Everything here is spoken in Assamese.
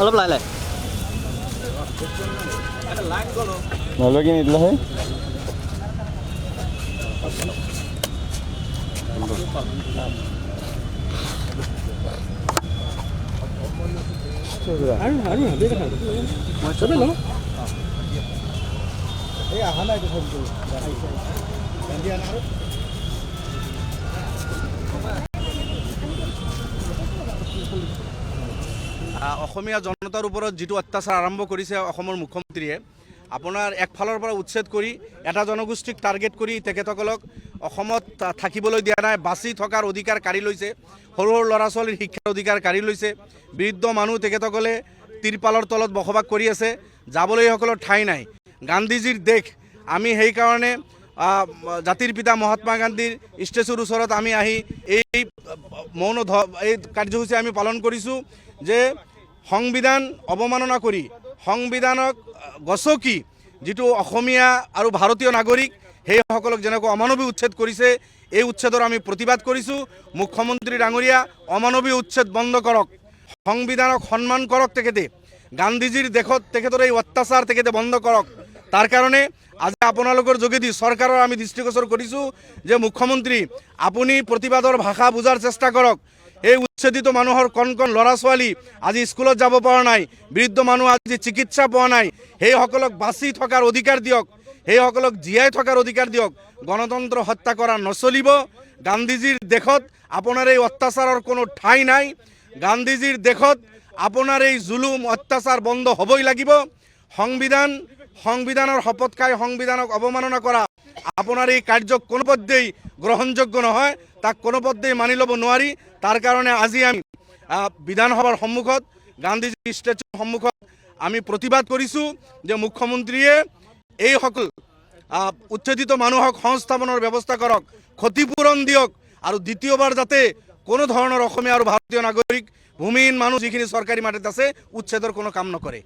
অলপ লাই লাই নহ'লে কি নিদিলা হয় অসমীয়া জনতাৰ ওপৰত যিটো অত্যাচাৰ আৰম্ভ কৰিছে অসমৰ মুখ্যমন্ত্ৰীয়ে আপোনাৰ একফালৰ পৰা উচ্ছেদ কৰি এটা জনগোষ্ঠীক টাৰ্গেট কৰি তেখেতসকলক অসমত থাকিবলৈ দিয়া নাই, বাচি থকাৰ অধিকাৰ কাঢ়ি লৈছে, সৰু সৰু ল'ৰা ছোৱালীৰ শিক্ষাৰ অধিকাৰ কাঢ়ি লৈছে, বৃদ্ধ মানুহ তেখেতসকলে তিৰপালৰ তলত বসবাস কৰি আছে, যাবলৈ সকলৰ ঠাই নাই। গান্ধীজীৰ দেশ, আমি সেইকাৰণে জাতিৰ পিতা মহাত্মা গান্ধীৰ ষ্টেচুৰ ওচৰত আমি আহি এই মৌন এই কাৰ্যসূচী আমি পালন কৰিছোঁ যে সংবিধান অৱমাননা কৰি সংবিধানক গছকি যিটো অসমীয়া আৰু ভাৰতীয় নাগৰিক সেইসকলক যেনেকৈ অমানৱিক উচ্ছেদ কৰিছে, এই উচ্ছেদৰ আমি প্ৰতিবাদ কৰিছোঁ। মুখ্যমন্ত্ৰী ডাঙৰীয়া, অমানৱিক উচ্ছেদ বন্ধ কৰক, সংবিধানক সন্মান কৰক, তেখেতে গান্ধীজীৰ দেশত তেখেতৰ এই অত্যাচাৰ তেখেতে বন্ধ কৰক। তাৰ কাৰণে আজি আপোনালোকৰ যোগেদি চৰকাৰৰ আমি দৃষ্টিগোচৰ কৰিছোঁ যে মুখ্যমন্ত্ৰী আপুনি প্ৰতিবাদৰ ভাষা বুজাৰ চেষ্টা কৰক। এই উচ্ছেদিত মানুহৰ কণ কণ ল'ৰা ছোৱালী আজি স্কুলত যাব পৰা নাই, বৃদ্ধ মানুহ আজি চিকিৎসা পোৱা নাই, সেইসকলক বাচি থকাৰ অধিকাৰ দিয়ক, সেইসকলক জীয়াই থকাৰ অধিকাৰ দিয়ক। গণতন্ত্ৰ হত্যা কৰা নচলিব। গান্ধীজীৰ দেশত আপোনাৰ এই অত্যাচাৰৰ কোনো ঠাই নাই। গান্ধীজীৰ দেশত আপোনাৰ এই জুলুম অত্যাচাৰ বন্ধ হ'বই লাগিব। সংবিধানৰ শপত খাই সংবিধানক অৱমাননা কৰা আপোনাৰ এই কাৰ্য কোনোপধ্যেই গ্ৰহণযোগ্য নহয়, তাক কোনোপধ্যেই মানি ল'ব নোৱাৰি। তাৰ কাৰণে আজি আমি বিধানসভাৰ সন্মুখত, গান্ধীজী ষ্টেচুৰ সন্মুখত আমি প্ৰতিবাদ কৰিছোঁ যে মুখ্যমন্ত্ৰীয়ে এইসকল উচ্ছেদিত মানুহক সংস্থাপনৰ ব্যৱস্থা কৰক, ক্ষতিপূৰণ দিয়ক, আৰু দ্বিতীয়বাৰ যাতে কোনো ধৰণৰ অসমীয়া আৰু ভাৰতীয় নাগৰিক ভূমিহীন মানুহ যিখিনি চৰকাৰী মাটিত আছে উচ্ছেদৰ কোনো কাম নকৰে।